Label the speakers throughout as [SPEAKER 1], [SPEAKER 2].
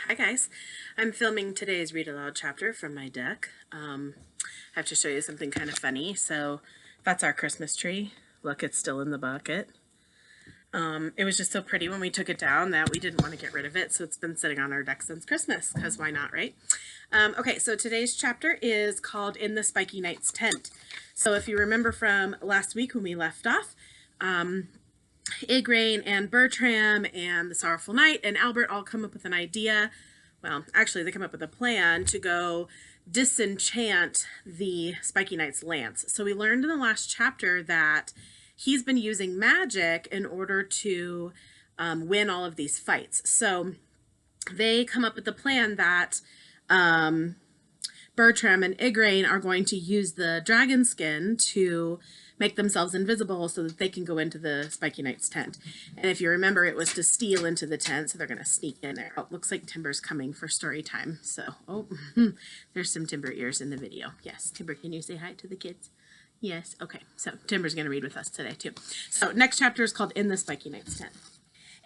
[SPEAKER 1] Hi guys, I'm filming today's read aloud chapter from my deck. I have to show you something kind of funny. So that's our Christmas tree. Look, it's still in the bucket. It was just so pretty when we took it down that we didn't want to get rid of it, so it's been sitting on our deck since Christmas, because why not, right? Okay, so today's chapter is called In the Spiky Knight's Tent. So if you remember from last week when we left off, Igraine and Bertram and the Sorrowful Knight and Albert all come up with an idea. Well, actually, they come up with a plan to go disenchant the Spiky Knight's lance. So we learned in the last chapter that he's been using magic in order to win all of these fights. So they come up with the plan that Bertram and Igraine are going to use the dragon skin to make themselves invisible so that they can go into the Spiky Knight's tent. And if you remember, it was to steal into the tent, so they're going to sneak in there. Oh, looks like Timber's coming for story time. So, there's some Timber ears in the video. Yes, Timber, can you say hi to the kids? Yes, okay. So Timber's going to read with us today, too. So next chapter is called In the Spiky Knight's Tent.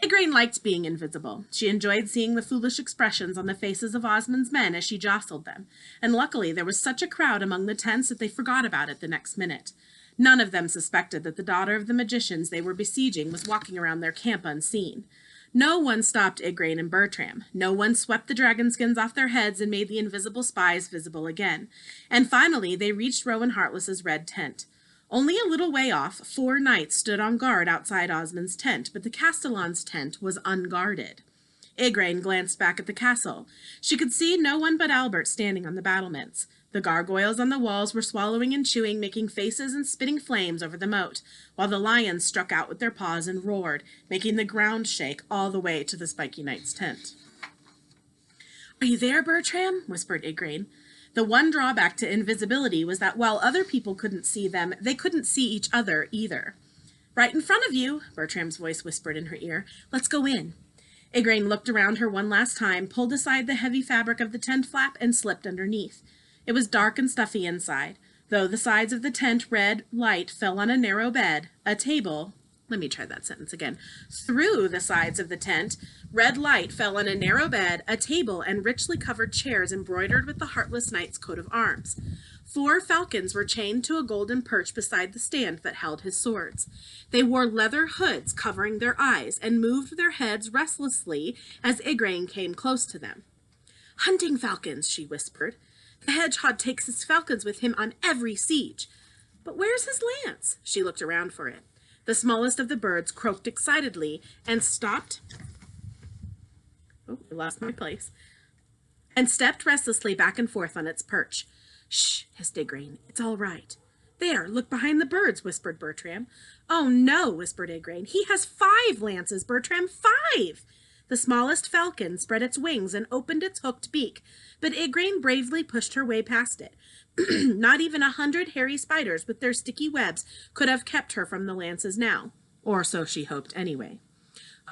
[SPEAKER 1] Igraine liked being invisible. She enjoyed seeing the foolish expressions on the faces of Osmond's men as she jostled them, and luckily there was such a crowd among the tents that they forgot about it the next minute. None of them suspected that the daughter of the magicians they were besieging was walking around their camp unseen. No one stopped Igraine and Bertram. No one swept the dragon skins off their heads and made the invisible spies visible again. And finally, they reached Rowan Heartless's red tent. Only a little way off, 4 knights stood on guard outside Osmond's tent, but the Castellan's tent was unguarded. Igraine glanced back at the castle. She could see no one but Albert standing on the battlements. The gargoyles on the walls were swallowing and chewing, making faces and spitting flames over the moat, while the lions struck out with their paws and roared, making the ground shake all the way to the Spiky Knight's tent. "Are you there, Bertram?" whispered Igraine. The one drawback to invisibility was that while other people couldn't see them, they couldn't see each other either. "Right in front of you," Bertram's voice whispered in her ear. "Let's go in." Igraine looked around her one last time, pulled aside the heavy fabric of the tent flap, and slipped underneath. It was dark and stuffy inside. Though the sides of the tent red light fell on a narrow bed, a table... Let me try that sentence again. Through the sides of the tent, red light fell on a narrow bed, a table, and richly covered chairs embroidered with the Heartless Knight's coat of arms. 4 falcons were chained to a golden perch beside the stand that held his swords. They wore leather hoods covering their eyes and moved their heads restlessly as Igraine came close to them. "Hunting falcons," she whispered. "The hedgehog takes his falcons with him on every siege. But where's his lance?" She looked around for it. The smallest of the birds croaked excitedly and stopped. Oh, I lost my place. And stepped restlessly back and forth on its perch. "Shh," hissed Igraine. "It's all right." "There, look behind the birds," whispered Bertram. "Oh, no," whispered Igraine. "He has 5 lances, Bertram, 5!" The smallest falcon spread its wings and opened its hooked beak, but Igraine bravely pushed her way past it. Not even 100 hairy spiders with their sticky webs could have kept her from the lances now. Or so she hoped anyway.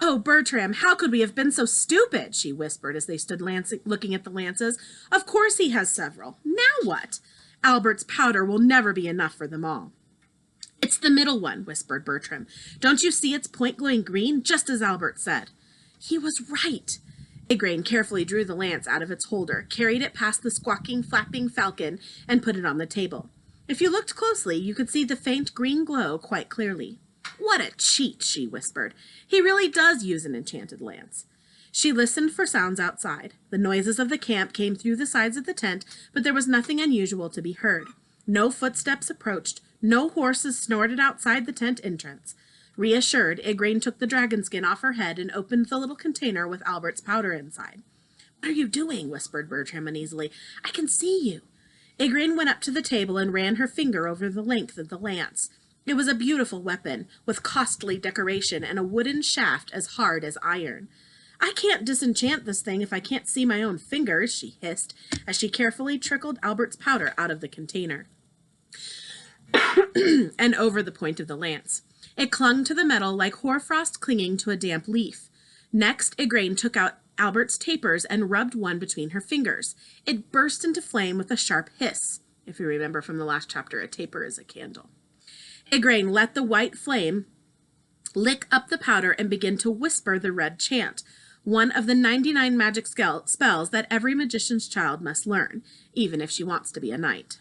[SPEAKER 1] "Oh, Bertram, how could we have been so stupid?" she whispered as they stood looking at the lances. "Of course he has several. Now what? Albert's powder will never be enough for them all." "It's the middle one," whispered Bertram. "Don't you see its point glowing green, just as Albert said?" He was right. Igraine carefully drew the lance out of its holder, carried it past the squawking, flapping falcon, and put it on the table. If you looked closely, you could see the faint green glow quite clearly. "What a cheat," she whispered. "He really does use an enchanted lance." She listened for sounds outside. The noises of the camp came through the sides of the tent, but there was nothing unusual to be heard. No footsteps approached. No horses snorted outside the tent entrance. Reassured, Igraine took the dragon skin off her head and opened the little container with Albert's powder inside. "What are you doing?" whispered Bertram uneasily. "I can see you." Igraine went up to the table and ran her finger over the length of the lance. It was a beautiful weapon, with costly decoration and a wooden shaft as hard as iron. "I can't disenchant this thing if I can't see my own fingers," she hissed, as she carefully trickled Albert's powder out of the container and over the point of the lance. It clung to the metal like hoarfrost clinging to a damp leaf. Next, Igraine took out Albert's tapers and rubbed one between her fingers. It burst into flame with a sharp hiss. If you remember from the last chapter, a taper is a candle. Igraine let the white flame lick up the powder and begin to whisper the red chant. one of the 99 magic spells that every magician's child must learn, even if she wants to be a knight.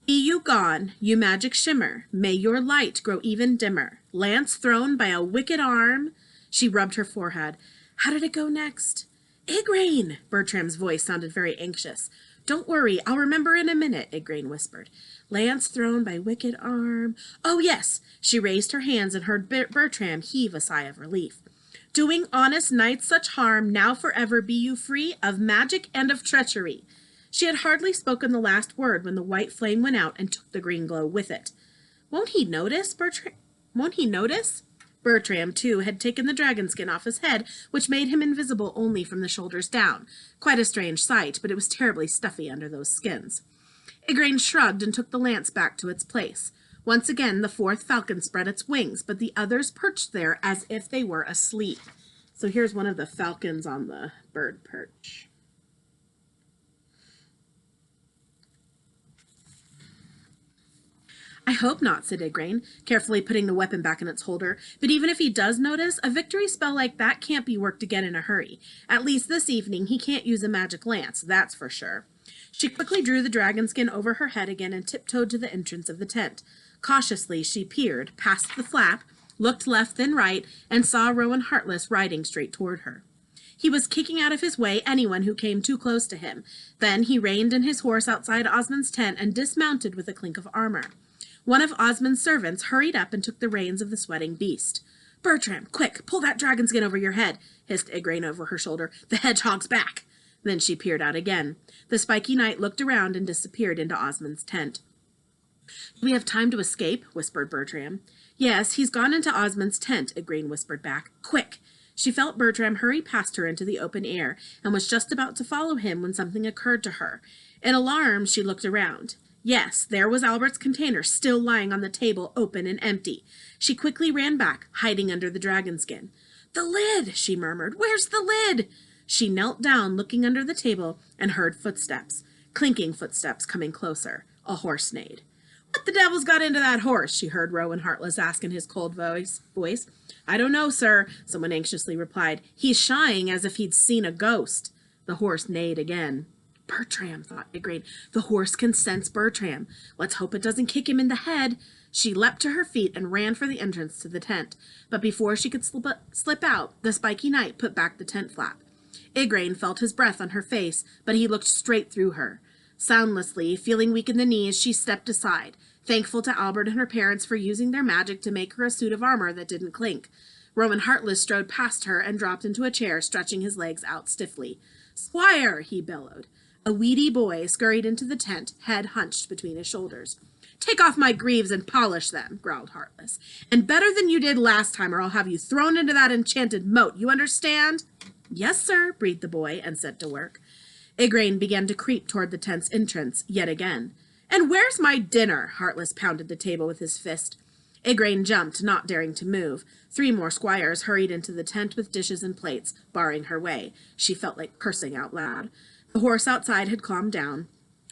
[SPEAKER 1] Be you gone, you magic shimmer, may your light grow even dimmer. Lance thrown by a wicked arm. She rubbed her forehead. How did it go next? Igraine! Bertram's voice sounded very anxious. Don't worry, I'll remember in a minute, Igraine whispered. Lance thrown by wicked arm. Oh, yes! She raised her hands and heard Bertram heave a sigh of relief. Doing honest knights such harm, now forever be you free of magic and of treachery. She had hardly spoken the last word when the white flame went out and took the green glow with it. Won't he notice, Bertram? Won't he notice? Bertram, too, had taken the dragon skin off his head, which made him invisible only from the shoulders down. Quite a strange sight, but it was terribly stuffy under those skins. Igraine shrugged and took the lance back to its place. Once again, the fourth falcon spread its wings, but the others perched there as if they were asleep. So here's one of the falcons on the bird perch. I hope not, said Igraine, carefully putting the weapon back in its holder. But even if he does notice, a victory spell like that can't be worked again in a hurry. At least this evening he can't use a magic lance, that's for sure. She quickly drew the dragon skin over her head again and tiptoed to the entrance of the tent. Cautiously she peered, past the flap, looked left then right, and saw Rowan Heartless riding straight toward her. He was kicking out of his way anyone who came too close to him. Then he reined in his horse outside Osmond's tent and dismounted with a clink of armor. One of Osmond's servants hurried up and took the reins of the sweating beast. Bertram, quick, pull that dragon skin over your head, hissed Igraine over her shoulder. The hedgehog's back. Then she peered out again. The Spiky Knight looked around and disappeared into Osmond's tent. Do we have time to escape? Whispered Bertram. Yes, he's gone into Osmond's tent, Igraine whispered back. Quick! She felt Bertram hurry past her into the open air, and was just about to follow him when something occurred to her. In alarm, she looked around. Yes, there was Albert's container still lying on the table, open and empty. She quickly ran back, hiding under the dragon skin. The lid, she murmured. Where's the lid? She knelt down, looking under the table, and heard footsteps, clinking footsteps coming closer. A horse neighed. What the devil's got into that horse? She heard Rowan Heartless ask in his cold voice. I don't know, sir, someone anxiously replied. He's shying as if he'd seen a ghost. The horse neighed again. Bertram, thought Igraine. The horse can sense Bertram. Let's hope it doesn't kick him in the head. She leapt to her feet and ran for the entrance to the tent. But before she could slip out, the Spiky Knight put back the tent flap. Igraine felt his breath on her face, but he looked straight through her. Soundlessly, feeling weak in the knees, she stepped aside, thankful to Albert and her parents for using their magic to make her a suit of armor that didn't clink. Rowan Heartless strode past her and dropped into a chair, stretching his legs out stiffly. Squire, he bellowed. A weedy boy scurried into the tent, head hunched between his shoulders. Take off my greaves and polish them, growled Heartless. And better than you did last time, or I'll have you thrown into that enchanted moat, you understand? Yes, sir, breathed the boy, and set to work. Igraine began to creep toward the tent's entrance, yet again. And where's my dinner? Heartless pounded the table with his fist. Igraine jumped, not daring to move. 3 more squires hurried into the tent with dishes and plates, barring her way. She felt like cursing out loud. The horse outside had calmed down.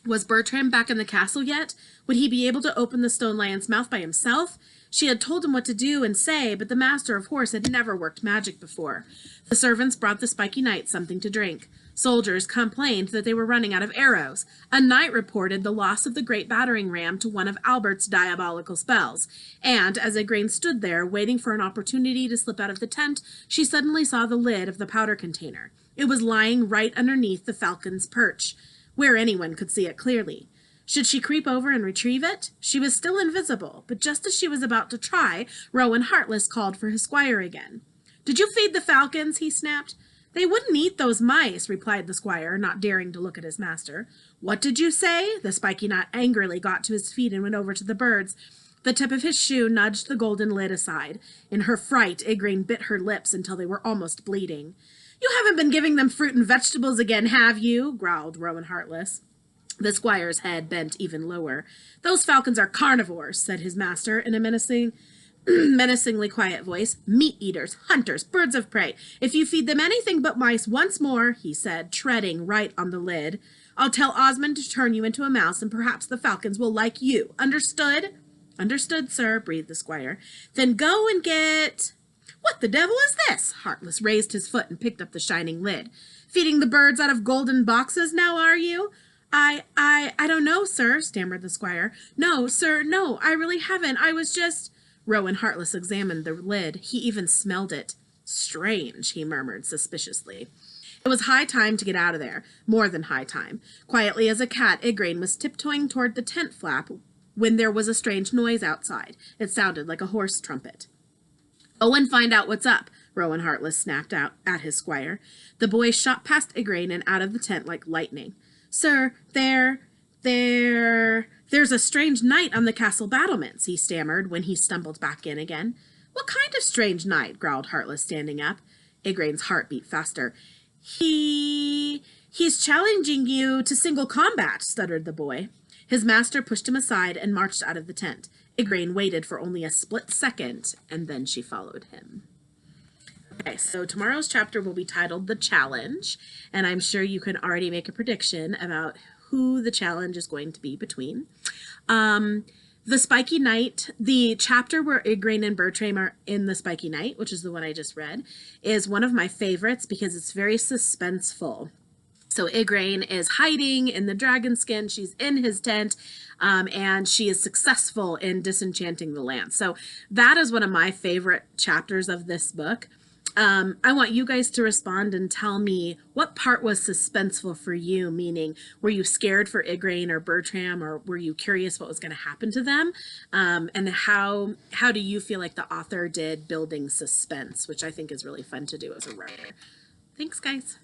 [SPEAKER 1] Was Bertram back in the castle yet? Would he be able to open the stone lion's mouth by himself? She had told him what to do and say, but the master of horse had never worked magic before. The servants brought the Spiky Knight something to drink. Soldiers complained that they were running out of arrows. A knight reported the loss of the great battering ram to one of Albert's diabolical spells. And, as Igraine stood there, waiting for an opportunity to slip out of the tent, she suddenly saw the lid of the powder container. It was lying right underneath the falcon's perch, where anyone could see it clearly. Should she creep over and retrieve it? She was still invisible, but just as she was about to try, Rowan Heartless called for his squire again. Did you feed the falcons? He snapped. They wouldn't eat those mice, replied the squire, not daring to look at his master. What did you say? The Spiky Knight angrily got to his feet and went over to the birds. The tip of his shoe nudged the golden lid aside. In her fright, Igraine bit her lips until they were almost bleeding. You haven't been giving them fruit and vegetables again, have you? Growled Rowan Heartless. The squire's head bent even lower. Those falcons are carnivores, said his master in a menacingly quiet voice. Meat eaters, hunters, birds of prey. If you feed them anything but mice once more, he said, treading right on the lid, I'll tell Osmond to turn you into a mouse, and perhaps the falcons will like you. Understood? Understood, sir, breathed the squire. Then go and get... What the devil is this? Heartless raised his foot and picked up the shining lid. Feeding the birds out of golden boxes now, are you? I don't know, sir, stammered the squire. No, sir, no, I really haven't. I was just... Rowan Heartless examined the lid. He even smelled it. Strange, he murmured suspiciously. It was high time to get out of there. More than high time. Quietly as a cat, Igraine was tiptoeing toward the tent flap when there was a strange noise outside. It sounded like a horse trumpet. "Go and find out what's up," Rowan Heartless snapped out at his squire. The boy shot past Igraine and out of the tent like lightning. "Sir, there's a strange knight on the castle battlements," he stammered when he stumbled back in again. "What kind of strange knight?" growled Heartless, standing up. Igraine's heart beat faster. He's challenging you to single combat," stuttered the boy. His master pushed him aside and marched out of the tent. Igraine waited for only a split second, and then she followed him. Okay, so tomorrow's chapter will be titled The Challenge, and I'm sure you can already make a prediction about who the challenge is going to be between. The Spiky Knight, the chapter where Igraine and Bertram are in the Spiky Knight, which is the one I just read, is one of my favorites because it's very suspenseful. So Igraine is hiding in the dragon skin. She's in his tent, and she is successful in disenchanting the land. So that is one of my favorite chapters of this book. I want you guys to respond and tell me what part was suspenseful for you, meaning were you scared for Igraine or Bertram, or were you curious what was going to happen to them? And how do you feel like the author did building suspense, which I think is really fun to do as a writer. Thanks, guys.